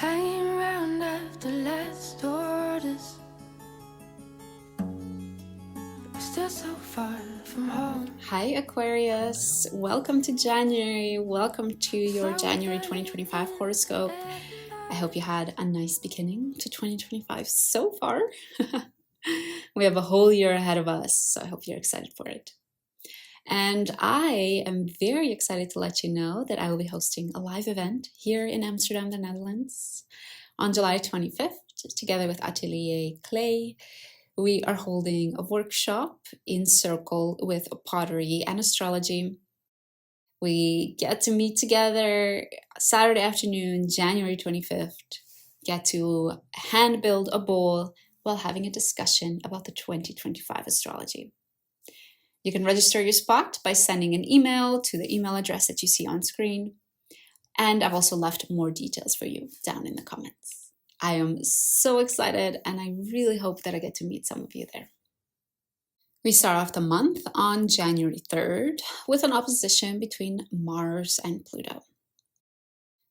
Hanging around after last orders, still so far from home. Hi Aquarius, welcome to January. Welcome to your January 2025 horoscope. I hope you had a nice beginning to 2025 so far. We have a whole year ahead of us, so I hope you're excited for it. And I am very excited to let you know that I will be hosting a live event here in Amsterdam, the Netherlands, on July 25th, together with Atelier Clay. We are holding a workshop in circle with pottery and astrology. We get to meet together Saturday afternoon, January 25th, get to hand build a bowl while having a discussion about the 2025 astrology. You can register your spot by sending an email to the email address that you see on screen. And I've also left more details for you down in the comments. I am so excited and I really hope that I get to meet some of you there. We start off the month on January 3rd with an opposition between Mars and Pluto.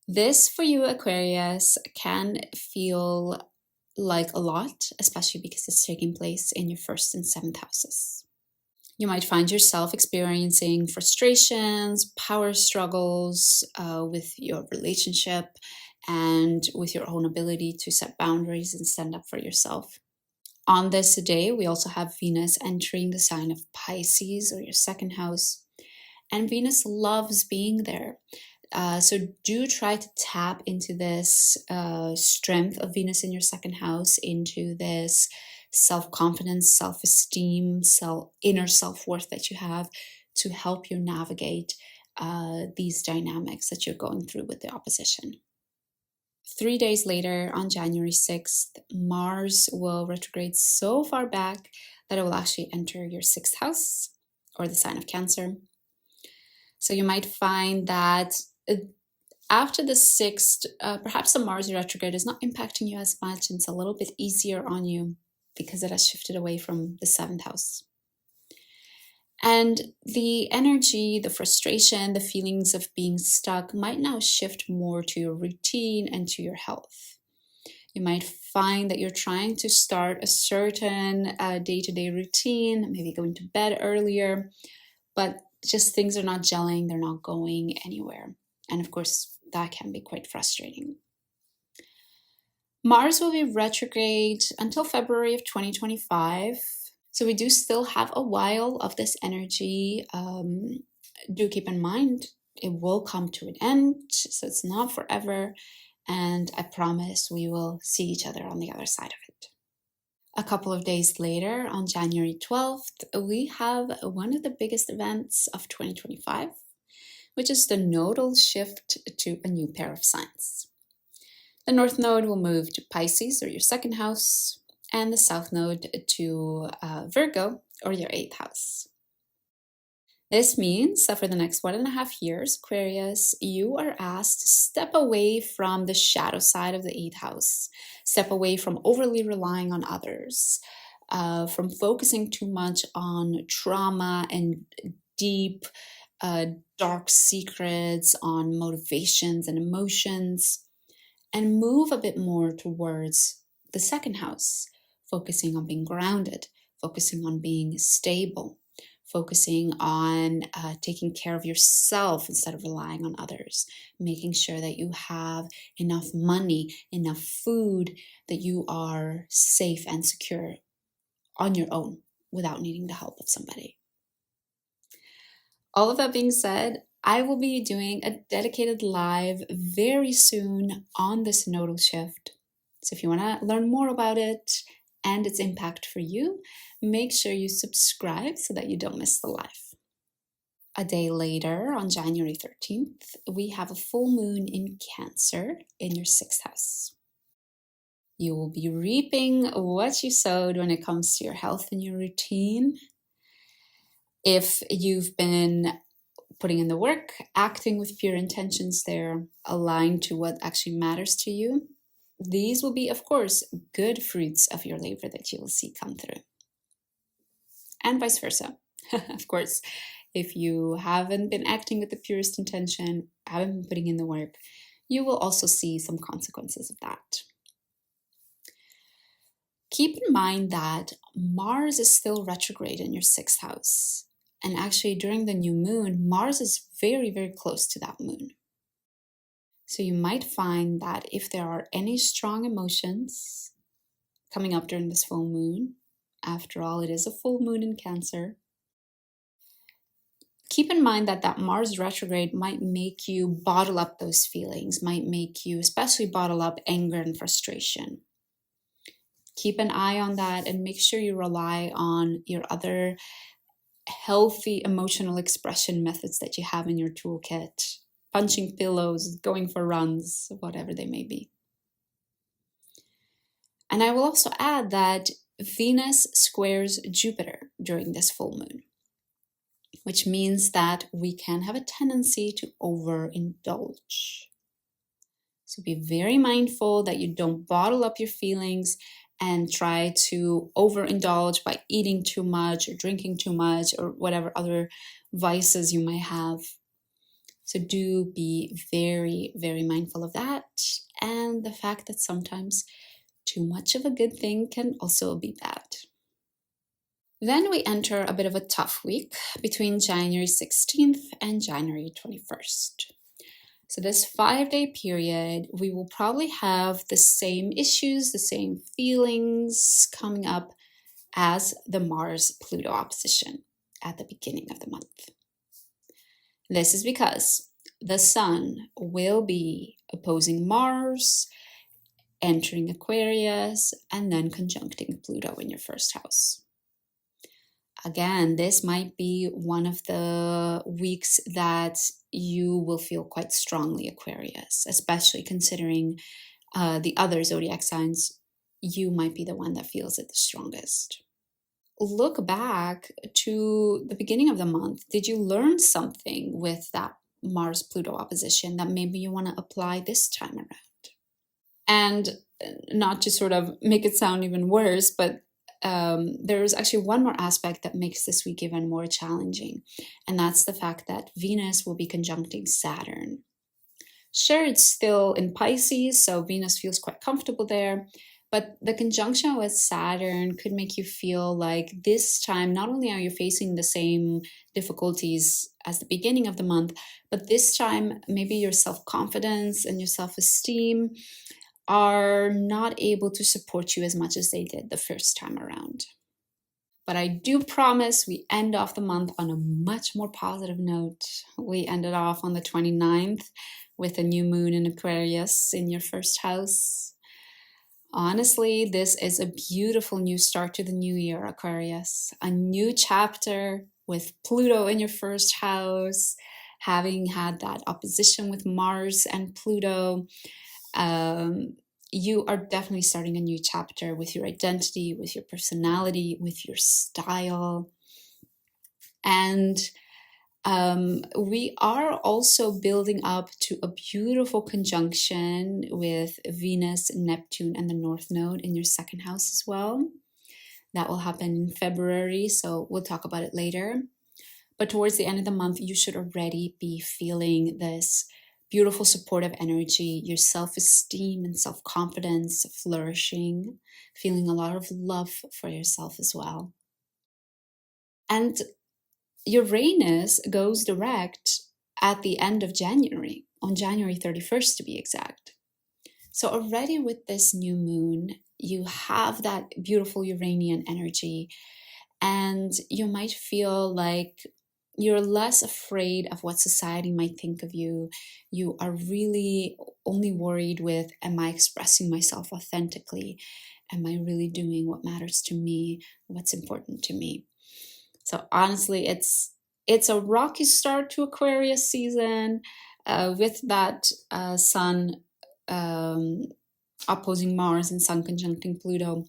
This for you, Aquarius, can feel like a lot, especially because it's taking place in your first and seventh houses. You might find yourself experiencing frustrations, power struggles with your relationship and with your own ability to set boundaries and stand up for yourself. On this day, we also have Venus entering the sign of Pisces, or your second house, and Venus loves being there. So do try to tap into this strength of Venus in your second house, into this self-confidence, self-esteem, inner self-worth that you have to help you navigate these dynamics that you're going through with the opposition. 3 days later, on January 6th, Mars will retrograde so far back that it will actually enter your sixth house, or the sign of Cancer. So you might find that after the 6th, perhaps the Mars retrograde is not impacting you as much, and it's a little bit easier on you because it has shifted away from the 7th house. And the energy, the frustration, the feelings of being stuck might now shift more to your routine and to your health. You might find that you're trying to start a certain day-to-day routine, maybe going to bed earlier, but just things are not gelling, they're not going anywhere. And of course, that can be quite frustrating. Mars will be retrograde until February of 2025. So we do still have a while of this energy. Do keep in mind, it will come to an end, so it's not forever. And I promise we will see each other on the other side of it. A couple of days later, on January 12th, we have one of the biggest events of 2025, which is the nodal shift to a new pair of signs. The North Node will move to Pisces, or your second house, and the South Node to Virgo, or your 8th house. This means that for the next 1.5 years, Aquarius, you are asked to step away from the shadow side of the 8th house, step away from overly relying on others, from focusing too much on trauma and deep, dark secrets, on motivations and emotions, and move a bit more towards the second house, focusing on being grounded, focusing on being stable, focusing on taking care of yourself instead of relying on others, making sure that you have enough money, enough food, that you are safe and secure on your own without needing the help of somebody. All of that being said, I will be doing a dedicated live very soon on this nodal shift. So if you want to learn more about it and its impact for you, make sure you subscribe so that you don't miss the live. A day later, on January 13th, we have a full moon in Cancer in your 6th house. You will be reaping what you sowed when it comes to your health and your routine. If you've been putting in the work, acting with pure intentions there, aligned to what actually matters to you, these will be, of course, good fruits of your labor that you will see come through. And vice versa. Of course, if you haven't been acting with the purest intention, haven't been putting in the work, you will also see some consequences of that. Keep in mind that Mars is still retrograde in your 6th house. And actually, during the new moon, Mars is very, very close to that moon. So you might find that if there are any strong emotions coming up during this full moon, after all, it is a full moon in Cancer, keep in mind that Mars retrograde might make you bottle up those feelings, might make you especially bottle up anger and frustration. Keep an eye on that and make sure you rely on your other healthy emotional expression methods that you have in your toolkit. Punching pillows, going for runs, whatever they may be. And I will also add that Venus squares Jupiter during this full moon, which means that we can have a tendency to overindulge. So be very mindful that you don't bottle up your feelings and try to overindulge by eating too much or drinking too much or whatever other vices you might have. So do be very, very mindful of that, and the fact that sometimes too much of a good thing can also be bad. Then we enter a bit of a tough week between January 16th and January 21st. So this 5-day period, we will probably have the same issues, the same feelings coming up as the Mars-Pluto opposition at the beginning of the month. This is because the Sun will be opposing Mars, entering Aquarius, and then conjuncting Pluto in your 1st house. Again, this might be one of the weeks that you will feel quite strongly Aquarius, especially considering the other zodiac signs. You might be the one that feels it the strongest. Look back to the beginning of the month. Did you learn something with that Mars-Pluto opposition that maybe you want to apply this time around? And not to sort of make it sound even worse, but there's actually one more aspect that makes this week even more challenging, and that's the fact that Venus will be conjuncting Saturn. Sure, it's still in Pisces, so Venus feels quite comfortable there, but the conjunction with Saturn could make you feel like this time, not only are you facing the same difficulties as the beginning of the month, but this time maybe your self-confidence and your self-esteem are not able to support you as much as they did the first time around. But I do promise we end off the month on a much more positive note. We ended off on the 29th with a new moon in Aquarius in your 1st house. Honestly, this is a beautiful new start to the new year, Aquarius. A new chapter with Pluto in your 1st house, having had that opposition with Mars and Pluto. You are definitely starting a new chapter with your identity, with your personality, with your style. And we are also building up to a beautiful conjunction with Venus, Neptune, and the North Node in your 2nd house as well. That will happen in February, so we'll talk about it later. But towards the end of the month, you should already be feeling this beautiful supportive energy, your self-esteem and self-confidence flourishing, feeling a lot of love for yourself as well. And Uranus goes direct at the end of January, on January 31st to be exact. So already with this new moon, you have that beautiful Uranian energy, and you might feel like you're less afraid of what society might think of you. You are really only worried with, am I expressing myself authentically? Am I really doing what matters to me? What's important to me? So honestly, it's a rocky start to Aquarius season with that Sun opposing Mars and Sun conjuncting Pluto.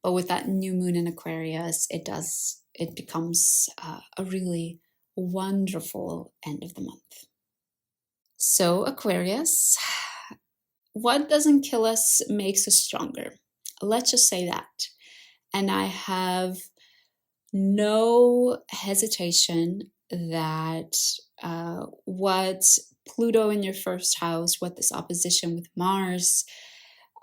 But with that new moon in Aquarius, it becomes a really wonderful end of the month. So Aquarius, what doesn't kill us makes us stronger. Let's just say that. And I have no hesitation that what Pluto in your first house, what this opposition with Mars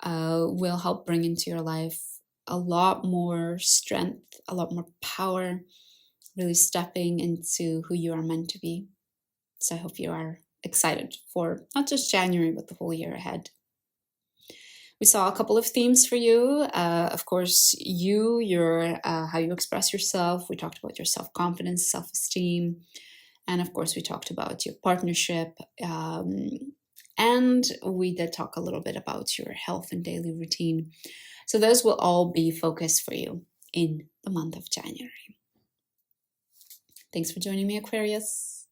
will help bring into your life a lot more strength, a lot more power, really stepping into who you are meant to be. So I hope you are excited for not just January, but the whole year ahead. We saw a couple of themes for you. Of course, your how you express yourself. We talked about your self-confidence, self-esteem. And of course, we talked about your partnership. And we did talk a little bit about your health and daily routine. So those will all be focused for you in the month of January. Thanks for joining me, Aquarius.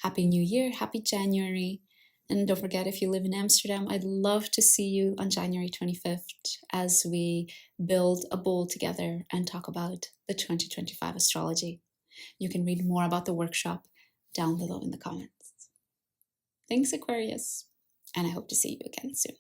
Happy New Year, happy January. And don't forget, if you live in Amsterdam, I'd love to see you on January 25th as we build a bowl together and talk about the 2025 astrology. You can read more about the workshop down below in the comments. Thanks, Aquarius, and I hope to see you again soon.